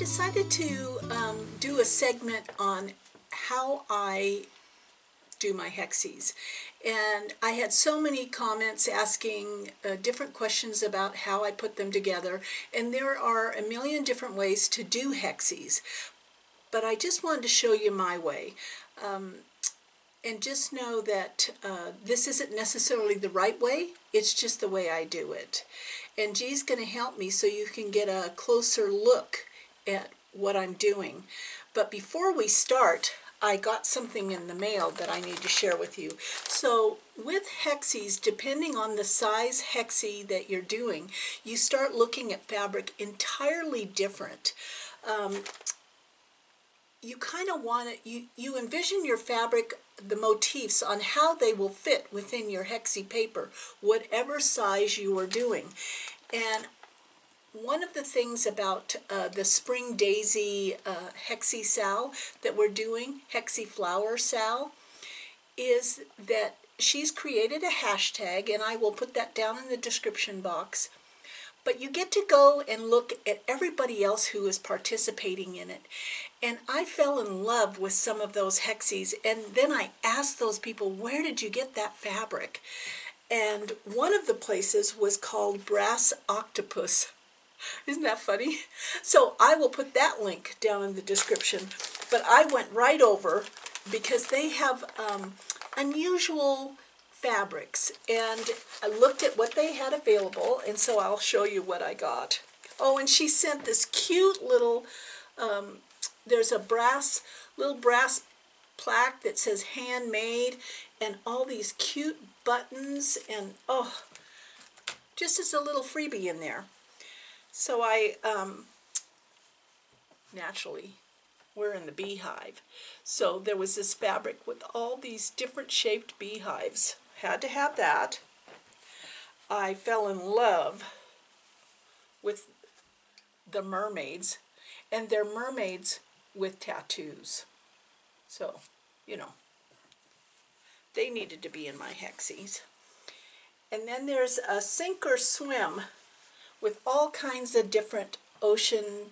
decided to do a segment on how I do my hexis, and I had so many comments asking different questions about how I put them together, and there are a million different ways to do hexis, but I just wanted to show you my way. And just know that this isn't necessarily the right way, it's just the way I do it. And G's going to help me so you can get a closer look at what I'm doing. But before we start, I got something in the mail that I need to share with you. So with hexis, depending on the size hexi that you're doing, you start looking at fabric entirely different. You kind of want to, you envision your fabric, the motifs, on how they will fit within your hexi paper, whatever size you are doing. And one of the things about the Spring Daisy Hexi Sal that we're doing, Hexi Flower Sal, is that she's created a hashtag, and I will put that down in the description box. But you get to go and look at everybody else who is participating in it. And I fell in love with some of those hexis, and then I asked those people, where did you get that fabric? And one of the places was called Brass Octopus. Isn't that funny? So I will put that link down in the description. But I went right over because they have unusual fabrics, and I looked at what they had available, and so I'll show you what I got. Oh, and she sent this cute little, there's a little brass plaque that says handmade, and all these cute buttons, and oh, just as a little freebie in there. So I, naturally, we're in the beehive. So there was this fabric with all these different shaped beehives. Had to have that. I fell in love with the mermaids, and they're mermaids with tattoos. So, you know, they needed to be in my hexis. And then there's a sink or swim with all kinds of different ocean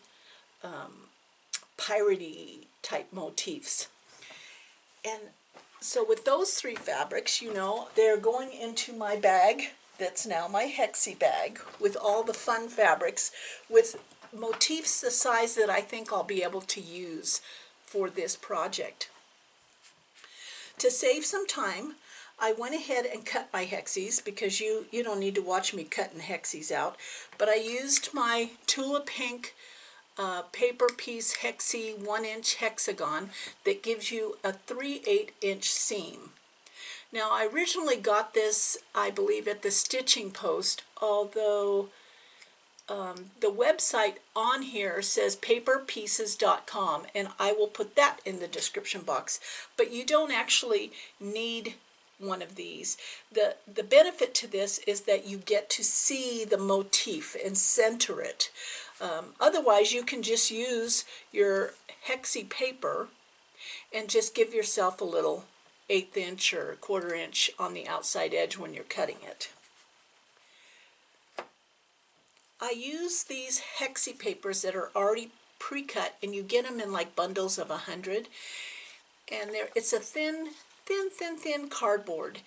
piratey type motifs. And so with those three fabrics, you know, they're going into my bag that's now my hexi bag with all the fun fabrics with motifs the size that I think I'll be able to use for this project. To save some time, I went ahead and cut my hexis because you don't need to watch me cutting hexis out, but I used my Tula Pink paper piece hexi 1-inch hexagon that gives you a 3/8 inch seam. Now I originally got this, I believe, at the Stitching Post, although the website on here says paperpieces.com, and I will put that in the description box. But you don't actually need one of these. The benefit to this is that you get to see the motif and center it. Otherwise, you can just use your hexi paper and just give yourself a little 1/8 inch or 1/4 inch on the outside edge when you're cutting it. I use these hexi papers that are already pre-cut, and you get them in like bundles of 100, and it's a thin cardboard.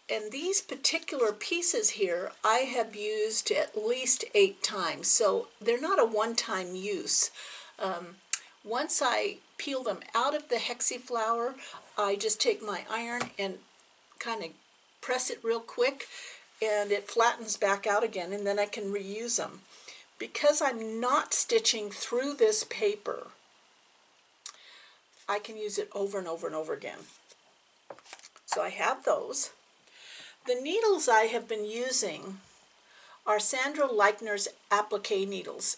And these particular pieces here I have used at least 8 times, so they're not a one-time use. Once I peel them out of the hexi flower, I just take my iron and kind of press it real quick, and it flattens back out again, and then I can reuse them. Because I'm not stitching through this paper, I can use it over and over and over again. So I have those. The needles I have been using are Sandra Leichner's applique needles.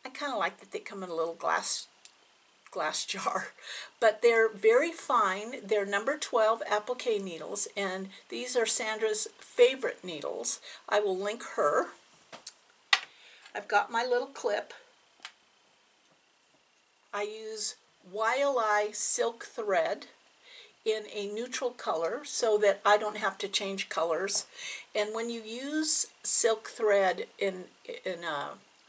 I kind of like that they come in a little glass jar, but they're very fine. They're number 12 applique needles, and these are Sandra's favorite needles. I will link her. I've got my little clip. I use YLI silk thread in a neutral color so that I don't have to change colors. And when you use silk thread in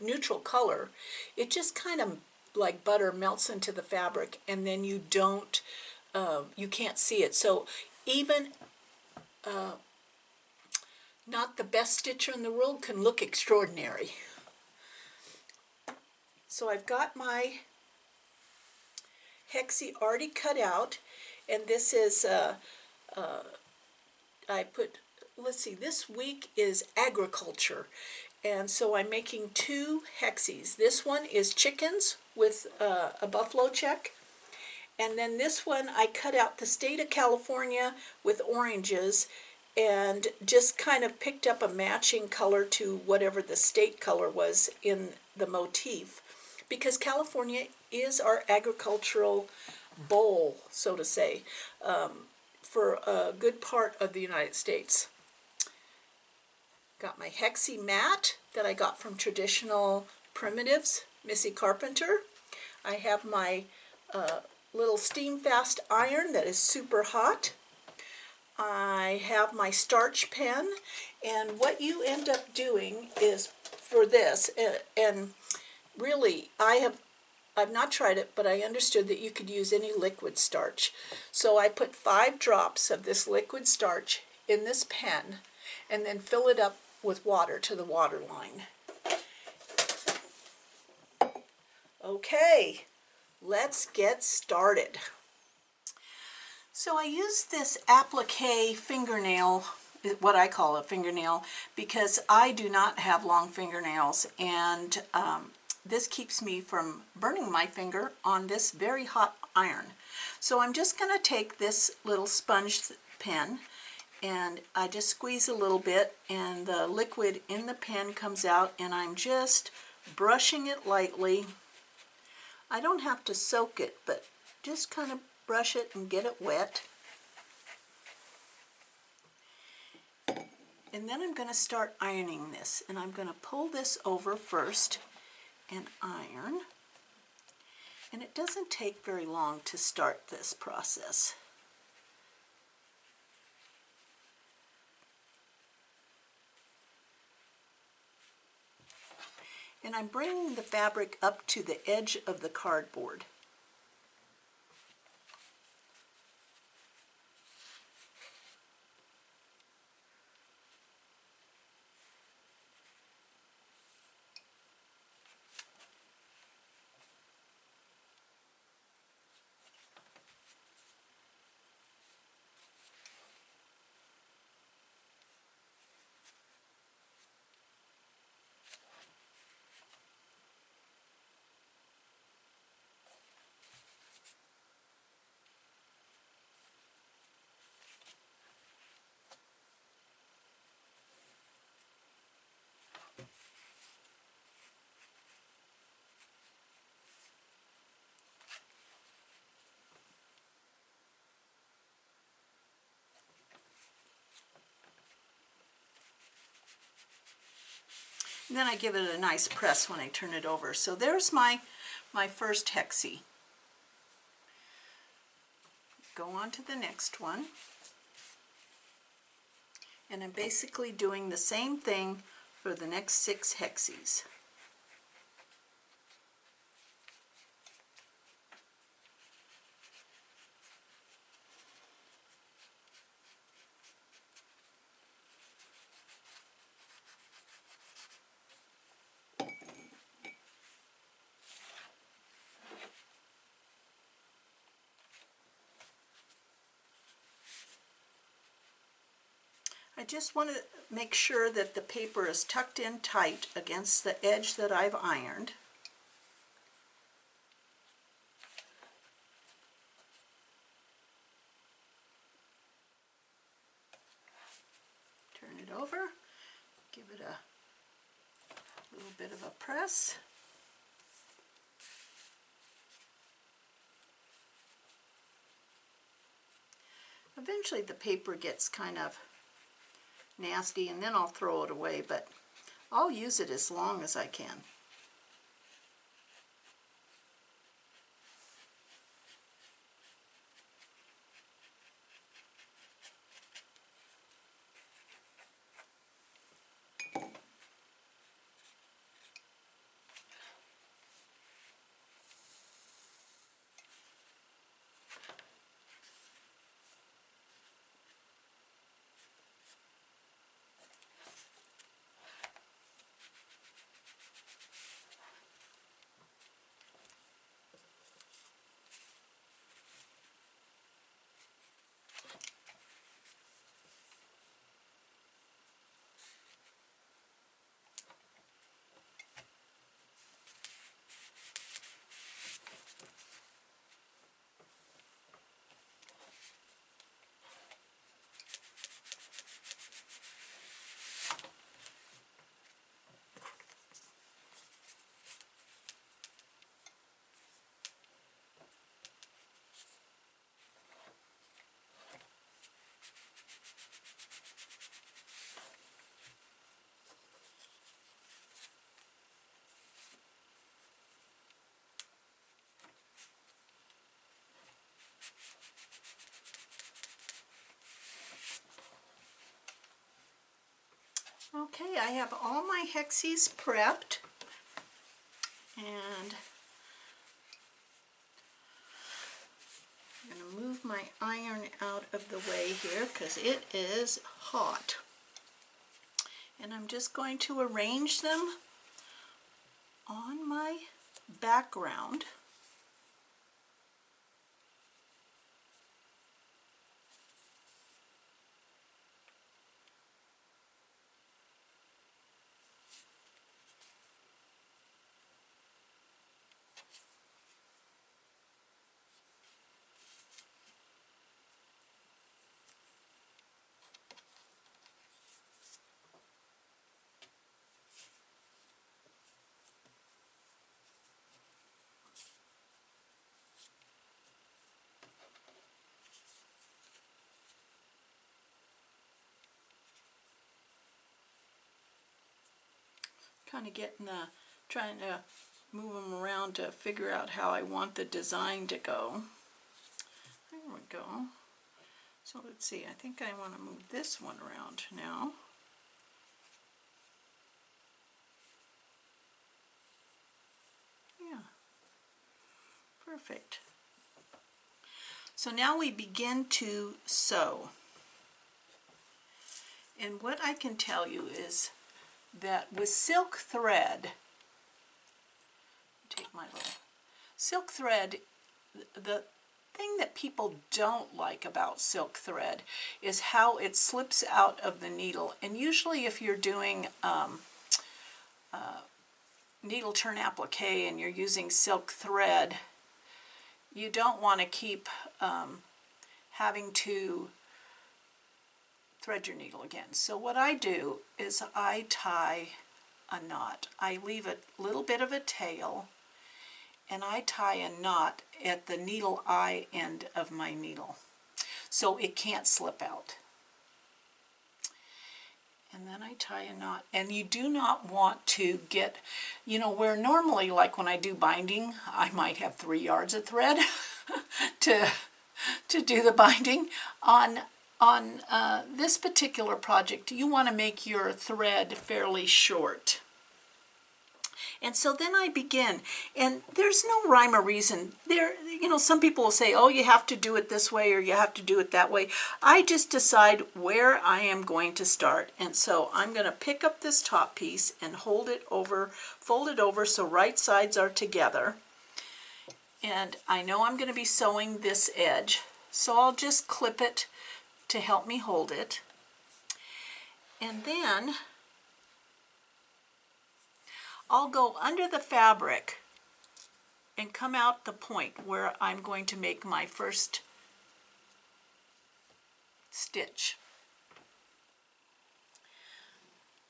neutral color, it just kind of like butter melts into the fabric, and then you don't, you can't see it. So even not the best stitcher in the world can look extraordinary. So I've got my hexi already cut out, and this is, I put, let's see, this week is agriculture, and so I'm making 2 hexis. This one is chickens with a buffalo check, and then this one I cut out the state of California with oranges and just kind of picked up a matching color to whatever the state color was in the motif, because California is our agricultural bowl, so to say, for a good part of the United States. Got my hexi mat that I got from Traditional Primitives, Missy Carpenter. I have my little steam fast iron that is super hot. I have my starch pen, and what you end up doing is, for this, and really I've not tried it, but I understood that you could use any liquid starch. So I put 5 drops of this liquid starch in this pen and then fill it up with water to the water line. Okay, let's get started. So I use this applique fingernail, what I call a fingernail, because I do not have long fingernails, and this keeps me from burning my finger on this very hot iron. So I'm just going to take this little sponge pen, and I just squeeze a little bit, and the liquid in the pen comes out, and I'm just brushing it lightly. I don't have to soak it, but just kind of brush it and get it wet. And then I'm going to start ironing this, and I'm going to pull this over first and iron. And it doesn't take very long to start this process. And I'm bringing the fabric up to the edge of the cardboard. And then I give it a nice press when I turn it over. So there's my first hexi. Go on to the next one. And I'm basically doing the same thing for the next 6 hexis. I just want to make sure that the paper is tucked in tight against the edge that I've ironed. Turn it over, give it a little bit of a press. Eventually the paper gets kind of nasty, and then I'll throw it away, but I'll use it as long as I can. Okay, I have all my hexes prepped, and I'm going to move my iron out of the way here because it is hot. And I'm just going to arrange them on my background. Kind of trying to move them around to figure out how I want the design to go. There we go. So let's see, I think I want to move this one around now. Yeah, perfect. So now we begin to sew. And what I can tell you is that with silk thread, take my little silk thread, the thing that people don't like about silk thread is how it slips out of the needle. And usually if you're doing needle turn applique and you're using silk thread, you don't want to keep having to thread your needle again. So what I do is I tie a knot. I leave a little bit of a tail and I tie a knot at the needle eye end of my needle so it can't slip out. And then I tie a knot. And you do not want to get, you know, where normally, like when I do binding, I might have 3 yards of thread to do the binding. On this particular project, you want to make your thread fairly short. And so then I begin, and there's no rhyme or reason. You know, some people will say, oh, you have to do it this way or you have to do it that way. I just decide where I am going to start. And so I'm going to pick up this top piece and hold it over, fold it over so right sides are together. And I know I'm going to be sewing this edge, so I'll just clip it to help me hold it. And then I'll go under the fabric and come out the point where I'm going to make my first stitch.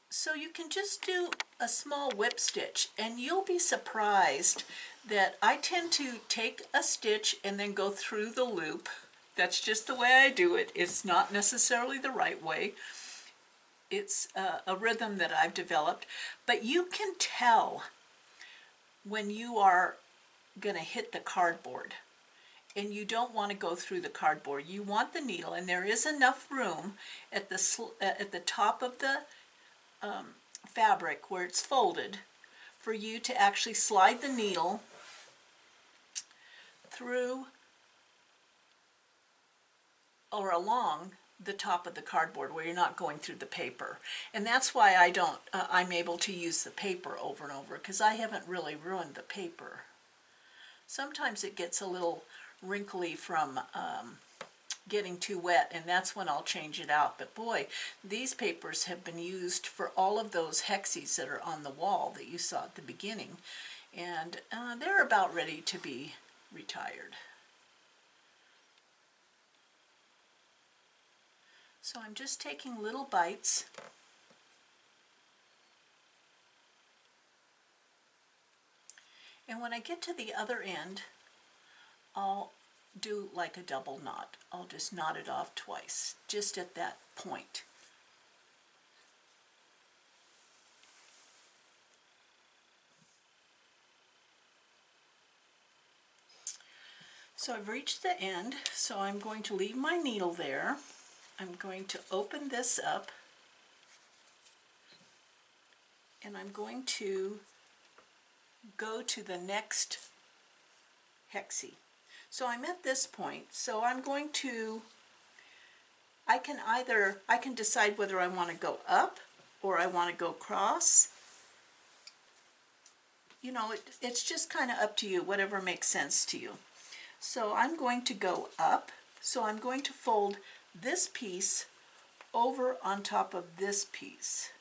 So you can just do a small whip stitch and you'll be surprised that I tend to take a stitch and then go through the loop. That's just the way I do it. It's not necessarily the right way. It's a rhythm that I've developed, but you can tell when you are going to hit the cardboard and you don't want to go through the cardboard. You want the needle, and there is enough room at the top of the fabric where it's folded for you to actually slide the needle through or along the top of the cardboard where you're not going through the paper. And that's why I don't, I'm able to use the paper over and over, because I haven't really ruined the paper. Sometimes it gets a little wrinkly from getting too wet, and that's when I'll change it out. But boy, these papers have been used for all of those hexes that are on the wall that you saw at the beginning, and they're about ready to be retired. So I'm just taking little bites. And when I get to the other end, I'll do like a double knot. I'll just knot it off twice, just at that point. So I've reached the end, so I'm going to leave my needle there. I'm going to open this up, and I'm going to go to the next hexie. So I'm at this point, so I'm going to, I can decide whether I want to go up or I want to go across. You know, it's just kind of up to you, whatever makes sense to you. So I'm going to go up, so I'm going to fold this piece over on top of this piece.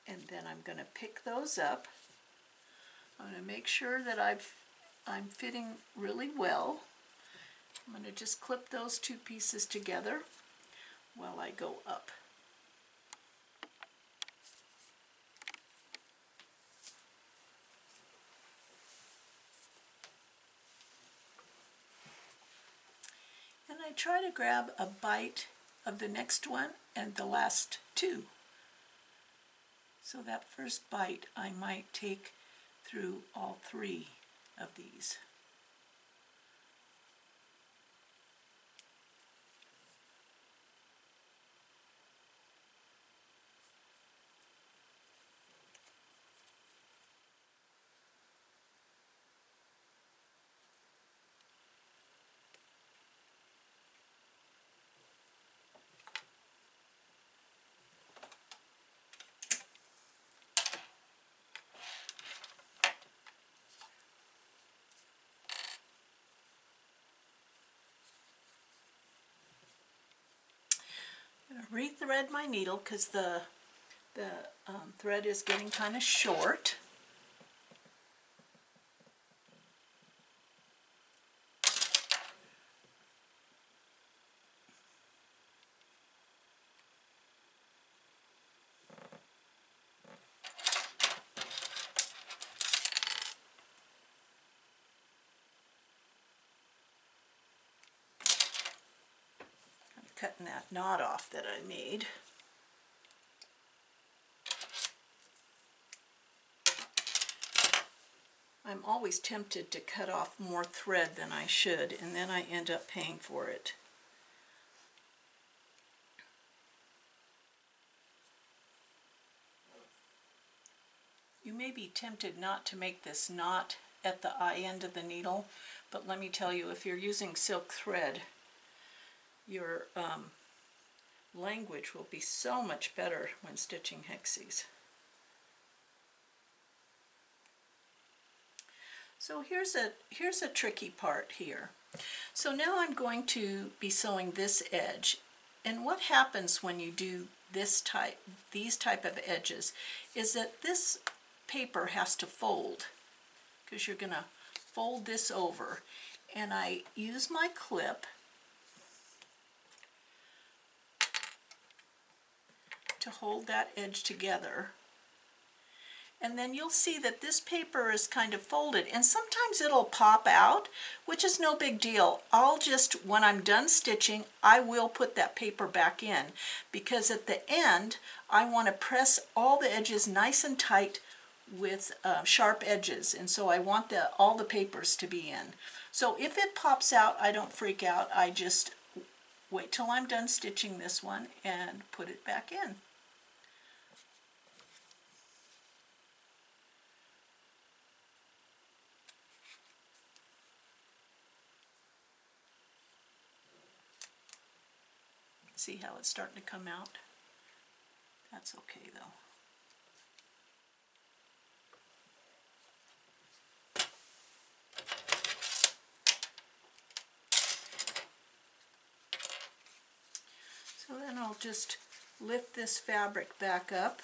And then I'm going to pick those up. I'm going to make sure that I'm fitting really well. I'm going to just clip those two pieces together while I go up. And I try to grab a bite of the next one and the last two. So that first bite I might take through all three of these. I'm going to re-thread my needle because the thread is getting kind of short. I'm cutting that knot off that I made. I'm always tempted to cut off more thread than I should, and then I end up paying for it. You may be tempted not to make this knot at the eye end of the needle, but let me tell you, if you're using silk thread, your language will be so much better when stitching hexes. So here's a tricky part here. So now I'm going to be sewing this edge, and what happens when you do these type of edges is that this paper has to fold, because you're going to fold this over, and I use my clip to hold that edge together. And then you'll see that this paper is kind of folded, and sometimes it'll pop out, which is no big deal. I'll just, when I'm done stitching, I will put that paper back in, because at the end I want to press all the edges nice and tight with sharp edges, and so I want all the papers to be in. So if it pops out, I don't freak out. I just wait till I'm done stitching this one and put it back in. See how it's starting to come out? That's okay though. So then I'll just lift this fabric back up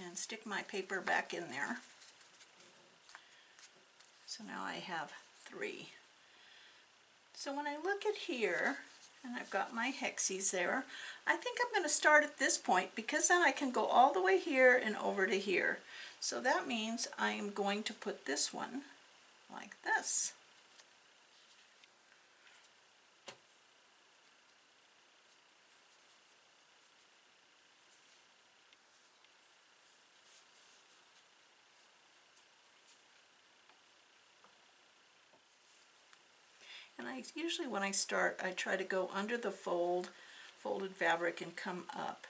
and stick my paper back in there. So now I have 3. So when I look at here, and I've got my hexis there, I think I'm going to start at this point because then I can go all the way here and over to here. So that means I am going to put this one like this. And usually when I start, I try to go under the folded fabric and come up.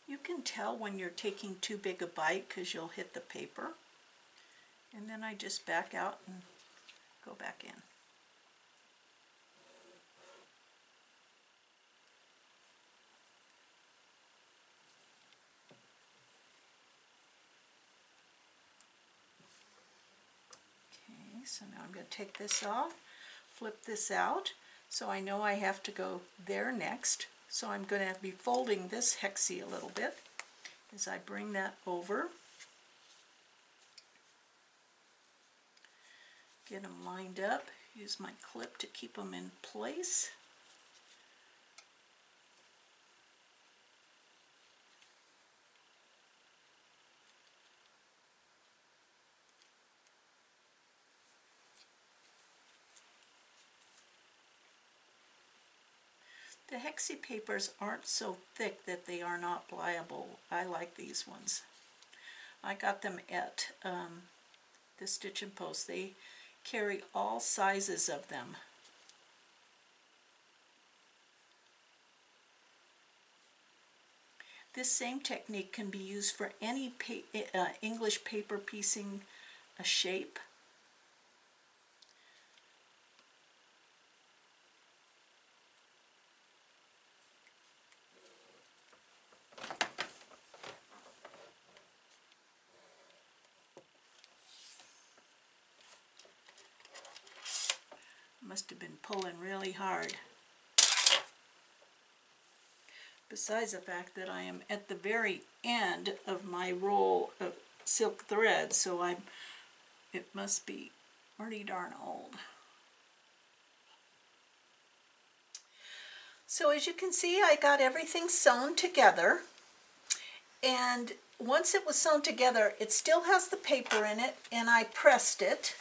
You can tell when you're taking too big a bite because you'll hit the paper. And then I just back out and go back in. Okay, so now I'm going to take this off, flip this out, so I know I have to go there next. So I'm going to be folding this hexi a little bit as I bring that over. Get them lined up, use my clip to keep them in place. The hexi papers aren't so thick that they are not pliable. I like these ones. I got them at the Stitch and Post. They carry all sizes of them. This same technique can be used for any English paper piecing a shape. Must have been pulling really hard. Besides the fact that I am at the very end of my roll of silk thread, so it must be pretty darn old. So as you can see, I got everything sewn together, and once it was sewn together, it still has the paper in it, and I pressed it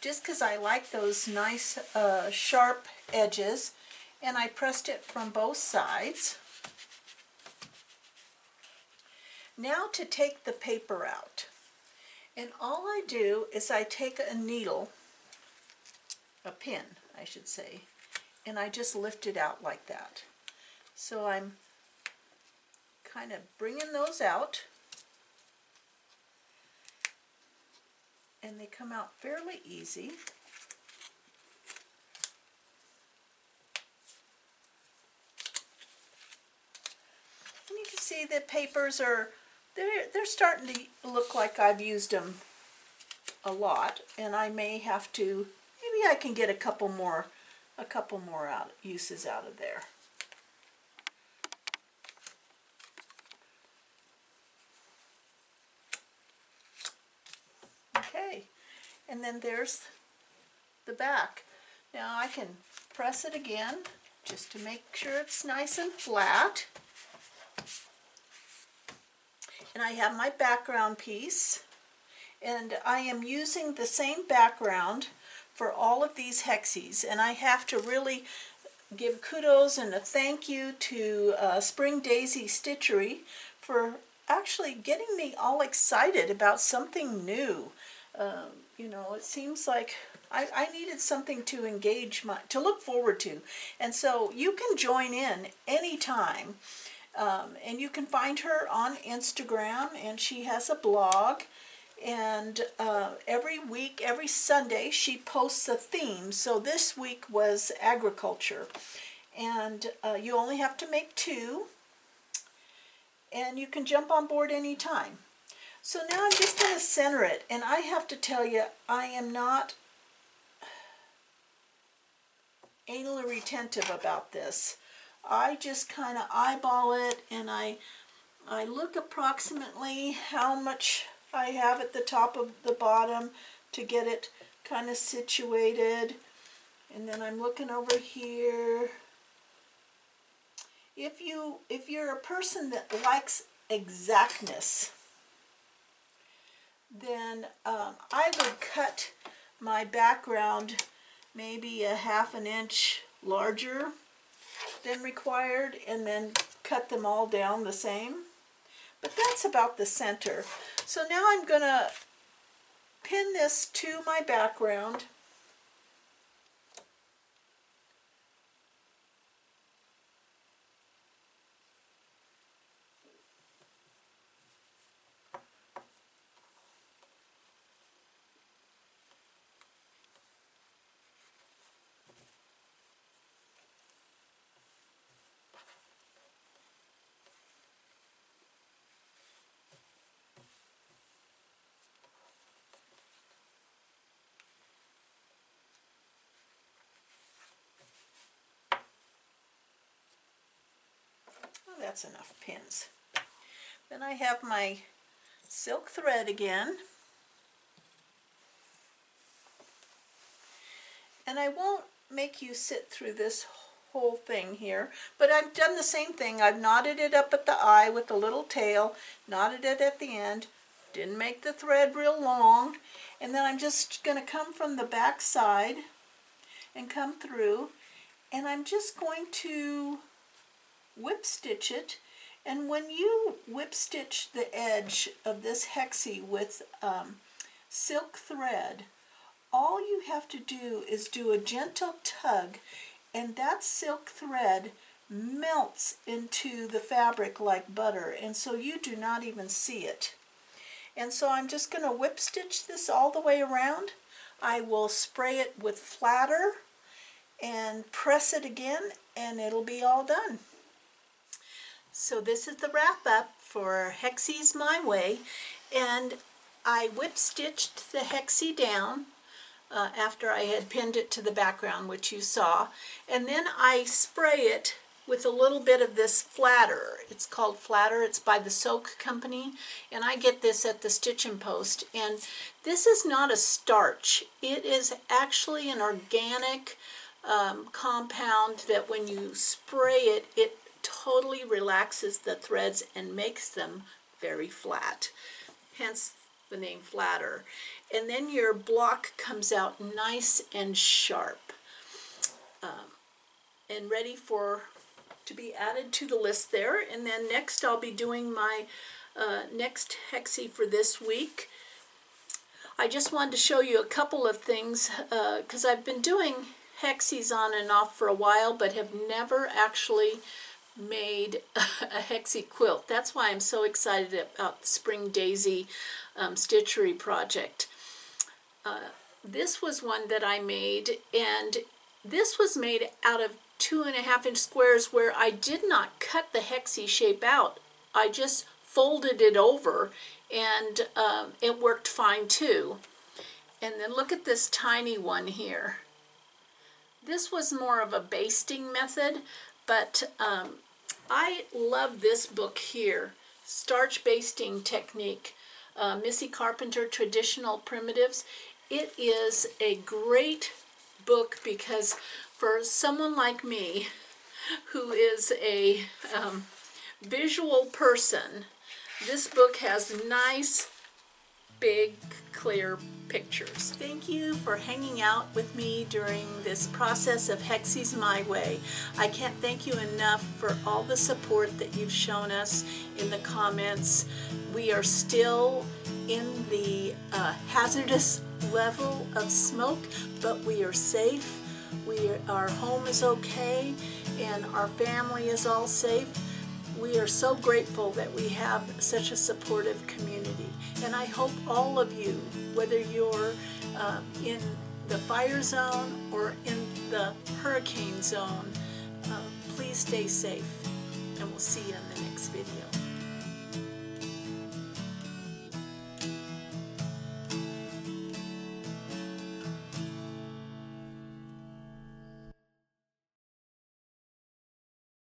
just because I like those nice sharp edges, and I pressed it from both sides. Now to take the paper out, and all I do is I take a needle, a pin I should say, and I just lift it out like that. So I'm kind of bringing those out, and they come out fairly easy. And you can see the papers are, they're starting to look like I've used them a lot, and I may have to, maybe I can get a couple more uses out of there. Okay, and then there's the back. Now I can press it again just to make sure it's nice and flat. And I have my background piece, and I am using the same background for all of these hexis, and I have to really give kudos and a thank you to Spring Daisy Stitchery for actually getting me all excited about something new. you know, it seems like I needed something to engage to look forward to. And so you can join in anytime. And you can find her on Instagram, and she has a blog. And every week, every Sunday, she posts a theme. So this week was agriculture. And you only have to make 2. And you can jump on board anytime. So now I'm just going to center it. And I have to tell you, I am not anally retentive about this. I just kind of eyeball it, and I look approximately how much I have at the top of the bottom to get it kind of situated. And then I'm looking over here. If you're a person that likes exactness, then I would cut my background maybe a 1/2 inch larger than required, and then cut them all down the same. But that's about the center. So now I'm going to pin this to my background. That's enough pins. Then I have my silk thread again. And I won't make you sit through this whole thing here, but I've done the same thing. I've knotted it up at the eye with the little tail, knotted it at the end, didn't make the thread real long, and then I'm just going to come from the back side and come through, and I'm just going to whip stitch it. And when you whip stitch the edge of this hexie with silk thread, all you have to do is do a gentle tug, and that silk thread melts into the fabric like butter, and so you do not even see it. And so I'm just going to whip stitch this all the way around. I will spray it with flatter and press it again, and it'll be all done. So this is the wrap up for Hexies My Way, and I whip stitched the hexie down after I had pinned it to the background, which you saw, and then I spray it with a little bit of this flatter. It's called flatter. It's by the Soak Company, and I get this at the Stitch and Post. And this is not a starch. It is actually an organic compound that when you spray it, it totally relaxes the threads and makes them very flat, hence the name flatter. And then your block comes out nice and sharp and ready to be added to the list there. And then next I'll be doing my next hexie for this week. I just wanted to show you a couple of things because I've been doing hexies on and off for a while, but have never actually made a hexie quilt. That's why I'm so excited about the Spring Daisy stitchery project. This was one that I made, and this was made out of 2.5 inch squares where I did not cut the hexie shape out. I just folded it over, and it worked fine too. And then look at this tiny one here. This was more of a basting method, but I love this book here, Starch Basting Technique, Missy Carpenter Traditional Primitives. It is a great book because for someone like me who is a visual person, this book has nice, big, clear pictures. Thank you for hanging out with me during this process of Hexies My Way. I can't thank you enough for all the support that you've shown us in the comments. We are still in the hazardous level of smoke, but we are safe. Our home is okay, and our family is all safe. We are so grateful that we have such a supportive community. And I hope all of you, whether you're in the fire zone or in the hurricane zone, please stay safe. And we'll see you in the next video.